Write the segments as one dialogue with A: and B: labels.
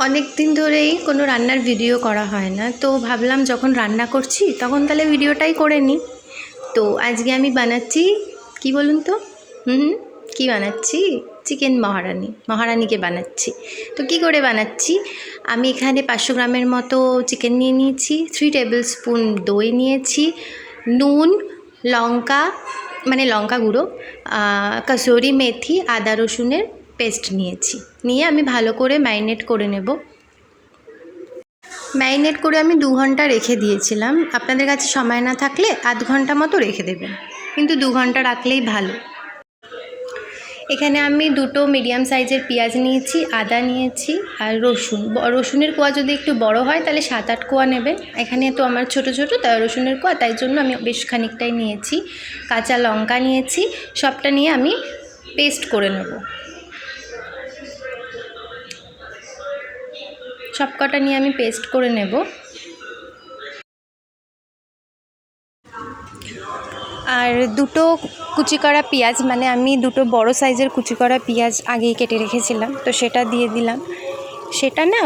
A: অনেক দিন ধরেই কোনো রান্নার ভিডিও করা হয় না, তো ভাবলাম যখন রান্না করছি তখন তাহলে ভিডিওটাই করে নিই। তো আজকে আমি বানাচ্ছি, কি বলুন তো, কি বানাচ্ছি? চিকেন মহারানিকে বানাচ্ছি। তো কি করে বানাচ্ছি, আমি এখানে 500 গ্রামের মতো চিকেন নিয়ে নিয়েছি, 3 টেবিল স্পুন দই নিয়েছি, নুন, লঙ্কা মানে লঙ্কা গুঁড়ো, কসুরি মেথি, আদা রসুনের পেস্ট নিয়েছি। নিয়ে আমি ভালো করে ম্যারিনেট করে নেব। ম্যারিনেট করে আমি 2 ঘন্টা রেখে দিয়েছিলাম। আপনাদের কাছে সময় না থাকলে আধ ঘন্টা মতো রেখে দেবেন, কিন্তু 2 ঘন্টা রাখলেই ভালো। এখানে আমি 2টো মিডিয়াম সাইজের পেঁয়াজ নিয়েছি, আদা নিয়েছি আর রসুনের কোয়া যদি একটু বড় হয় তাহলে 7-8 কোয়া নেবেন। এখানে তো আমার ছোট ছোট তাই রসুনের কোয়া, তাই জন্য আমি বেশ খানিকটাই নিয়েছি। কাঁচা লঙ্কা নিয়েছি, সবটা নিয়ে আমি পেস্ট করে নেব। সবকটা নিয়ে আমি পেস্ট করে নেব। আর 2টো কুচি করা পেঁয়াজ, মানে আমি 2টো বড় সাইজের কুচি করা পেঁয়াজ আগেই কেটে রেখেছিলাম, তো সেটা দিয়ে দিলাম। সেটা না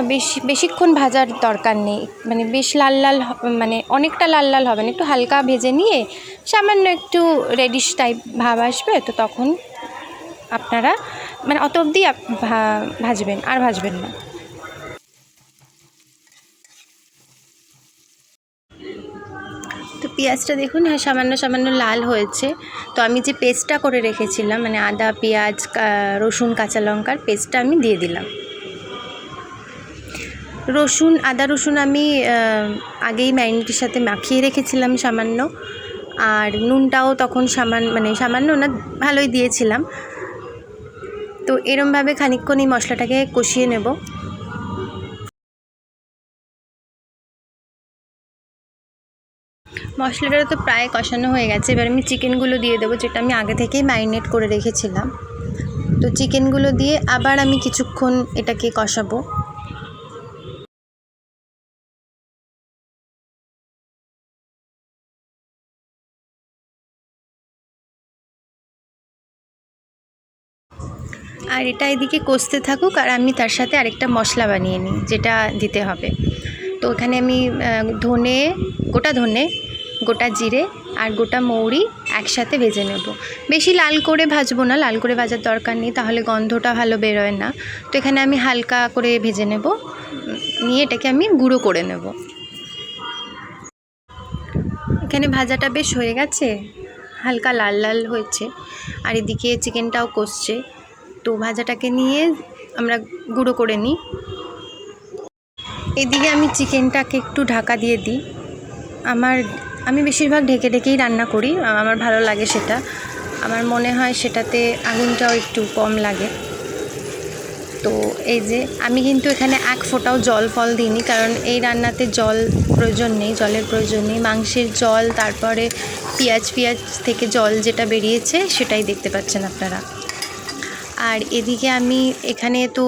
A: বেশিক্ষণ ভাজার দরকার নেই, মানে বেশ লাল লাল, মানে অনেকটা লাল লাল হবে না, একটু হালকা ভেজে নিয়ে সামান্য একটু রেডিশ টাইপ ভাব আসবে, তো তখন আপনারা মানে অত অবধি ভাজবেন, আর ভাজবেন না। তো পেঁয়াজটা দেখুন, হ্যাঁ সামান্য সামান্য লাল হয়েছে। তো আমি যে পেস্টটা করে রেখেছিলাম, মানে আদা, পেঁয়াজ, রসুন, কাঁচা লঙ্কার পেস্টটা আমি দিয়ে দিলাম। আদা রসুন আমি আগেই ম্যারিনেটের সাথে মাখিয়ে রেখেছিলাম সামান্য, আর নুনটাও তখন সামান্য না, ভালোই দিয়েছিলাম। তো এরমভাবে খানিকক্ষণ এই মশলাটাকে কষিয়ে নেব। মশলাটা তো প্রায় কষানো হয়ে গেছে, এবার আমি চিকেনগুলো দিয়ে দেবো, যেটা আমি আগে থেকেই ম্যারিনেট করে রেখেছিলাম। তো চিকেনগুলো দিয়ে আবার আমি কিছুক্ষণ এটাকে কষাবো। আর এটা এদিকে কষতে থাকুক, আর আমি তার সাথে আরেকটা মশলা বানিয়ে নিই যেটা দিতে হবে। তো এখানে আমি গোটা ধনে, গোটা জিরে আর গোটা মৌরি একসাথে ভেজে নেব। বেশি লাল করে ভাজবো না, লাল করে ভাজার দরকার নেই, তাহলে গন্ধটা ভালো বেরোয় না। তো এখানে আমি হালকা করে ভেজে নেব, নিয়ে এটাকে আমি গুঁড়ো করে নেব। এখানে ভাজাটা বেশ হয়ে গেছে, হালকা লাল লাল হয়েছে, আর এদিকে চিকেনটাও কষছে। তো ভাজাটাকে নিয়ে আমরা গুঁড়ো করে নিই। এদিকে আমি চিকেনটাকে একটু ঢাকা দিয়ে দিই। আমি বেশিরভাগ ঢেকে ঢেকেই রান্না করি, আমার ভালো লাগে সেটা। আমার মনে হয় সেটাতে আগুনটাও একটু কম লাগে। তো এই যে আমি কিন্তু এখানে 1 ফোঁটাও জল ফল দিইনি, কারণ এই রান্নাতে জলের প্রয়োজন নেই। মাংসের জল, তারপরে পেঁয়াজ থেকে জল যেটা বেরিয়েছে সেটাই দেখতে পাচ্ছেন আপনারা। আর এদিকে আমি এখানে তো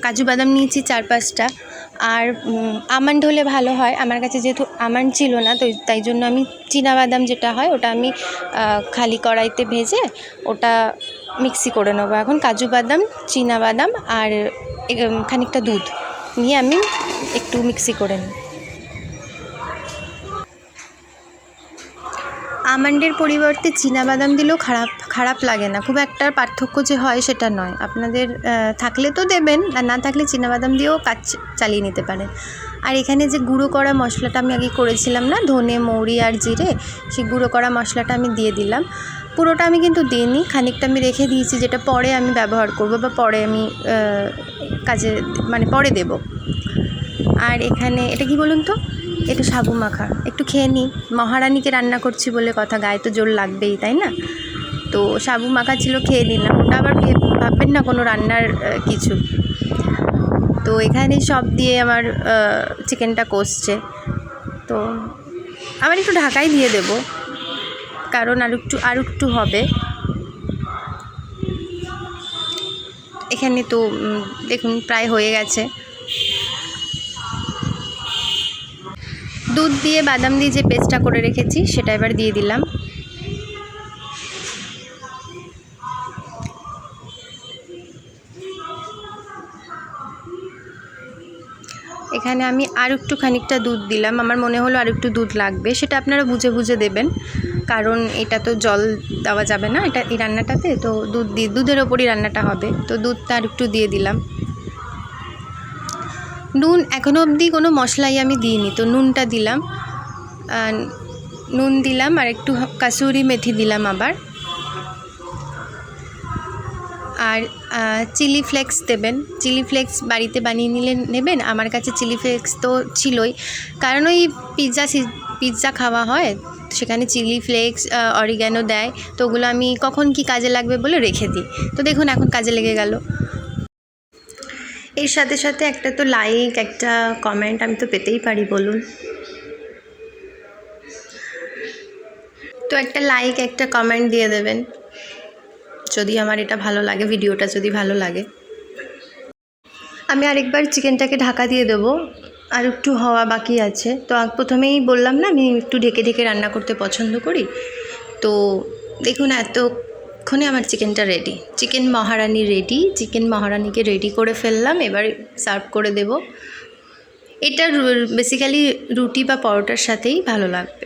A: কাজু বাদাম নিয়েছি 4-5টা, আর আমন্ড হলে ভালো হয়। আমার কাছে যেহেতু আমন্ড ছিল না, তো তাই জন্য আমি চীনাবাদাম যেটা হয় ওটা আমি খালি কড়াইতে ভেজে ওটা মিক্সি করে নেবো। এখন কাজু বাদাম, চীনাবাদাম আর খানিকটা দুধ নিয়ে আমি একটু মিক্সি করে নিই। আমন্ডের পরিবর্তে চীনাবাদাম দিলেও খারাপ লাগে না, খুব একটা পার্থক্য যে হয় সেটা নয়। আপনাদের থাকলে তো দেবেন, আর না থাকলে চীনাবাদাম দিয়েও কাজ চালিয়ে নিতে পারেন। আর এখানে যে গুঁড়ো করা মশলাটা আমি আগে করেছিলাম না, ধনে, মৌরি আর জিরে, সেই গুঁড়ো করা মশলাটা আমি দিয়ে দিলাম। পুরোটা আমি কিন্তু দিইনি, খানিকটা আমি রেখে দিয়েছি, যেটা পরে আমি ব্যবহার করব বা পরে আমি পরে দেব। আর এখানে এটা কি বলুন তো, এটা সাবু মাখা, একটু খেয়ে নিই। মহারানিকে রান্না করছি বলে কথা, গায়ে তো জোর লাগবেই, তাই না? তো সাবু মাখা ছিল, খেয়ে নিলাম। ওটা আবার ভাববেন না কোনো রান্নার কিছু। তো এখানে সব দিয়ে আমার চিকেনটা কষছে। তো আবার একটু ঢাকাই দিয়ে দেব, কারণ আর একটু হবে। এখানে তো দেখুন প্রায় হয়ে গেছে। দুধ দিয়ে বাদাম দিয়ে যে পেস্টটা করে রেখেছি সেটা এবার দিয়ে দিলাম। এখানে আমি আর একটু খানিকটা দুধ দিলাম, আমার মনে হলো আর একটু দুধ লাগবে, সেটা আপনারা বুঝে বুঝে দেবেন, কারণ এটা তো জল দেওয়া যাবে না এটা এই রান্নাটাতে, তো দুধের ওপরই রান্নাটা হবে, তো দুধটা আর একটু দিয়ে দিলাম। নুন এখনও অবধি কোনো মশলাই আমি দিইনি, তো নুনটা দিলাম, নুন দিলাম আর একটু কাসুরি মেথি দিলাম আবার, আর চিলি ফ্লেক্স দেবেন। চিলি ফ্লেক্স বাড়িতে বানিয়ে নিলে নেবেন, আমার কাছে চিলি ফ্লেক্স তো ছিলই, কারণ ওই পিৎজা খাওয়া হয়, সেখানে চিলি ফ্লেক্স অরিগ্যানো দেয়, তো ওগুলো আমি কখন কি কাজে লাগবে বলে রেখে দিই, তো দেখুন এখন কাজে লেগে গেল। এর সাথে সাথে একটা তো লাইক, একটা কমেন্ট আমি তো পেতেই পারি, বলুন। তো একটা লাইক, একটা কমেন্ট দিয়ে দেবেন যদি আমার এটা ভালো লাগে, ভিডিওটা যদি ভালো লাগে। আমি আরেকবার চিকেনটাকে ঢাকা দিয়ে দেবো, আর একটু হওয়া বাকি আছে। তো প্রথমেই বললাম না আমি একটু ঢেকে ঢেকে রান্না করতে পছন্দ করি, তো দেখুন এতক্ষণে আমার চিকেনটা ready, chicken মহারানি ready, chicken মহারানিকে ready করে ফেললাম, এবার সার্ভ করে দেব। এটা বেসিক্যালি রুটি বা পরোটার সাথেই ভালো লাগবে।